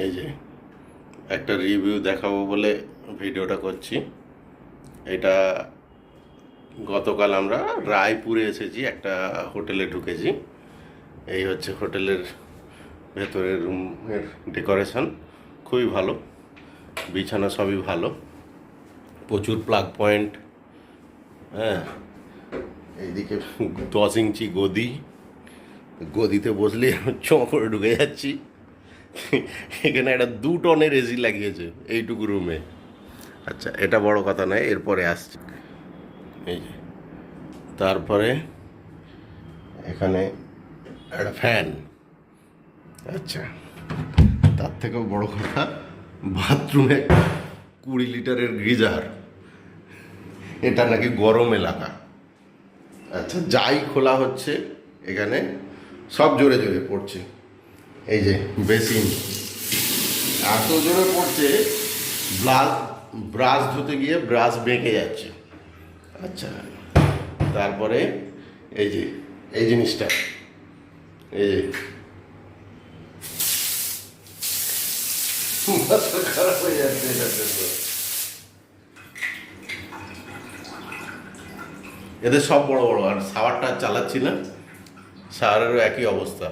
এই যে একটা রিভিউ দেখাবো বলে ভিডিওটা করছি। এটা গতকাল আমরা রায়পুরে এসেছি, একটা হোটেলে ঢুকেছি। এই হচ্ছে হোটেলের ভেতরের রুমের ডেকোরেশন, খুবই ভালো, বিছানা সবই ভালো, প্রচুর প্লাগ পয়েন্ট। হ্যাঁ, এইদিকে 10 ইঞ্চি গদি, গদিতে বসলে চোখ করে ঢুকে যাচ্ছি। এখানে একটা 2 টনের এসি লাগিয়েছে এইটুকু রুমে। আচ্ছা, এটা বড় কথা নয়, এরপরে আসছে। এই যে তারপরে এখানে একটা ফ্যান। আচ্ছা, তার থেকেও বড় কথা, বাথরুমে 20 লিটারের গিজার। এটা নাকি গরম এলাকা। আচ্ছা, যাই খোলা হচ্ছে এখানে সব জোরে জোরে পড়ছে। এই যে বেসিন এত জোরে পড়ছে, ব্রাশ ধুতে গিয়ে ব্রাশ বেঁকে যাচ্ছে। আচ্ছা, তারপরে এই যে এই জিনিসটা, এই যে মাথা খারাপ হয়ে যাচ্ছে এটার জন্য। এদের সব বড় বড়, আর শাওয়ারটা চালাচ্ছি না, শাওয়ারেরও একই অবস্থা।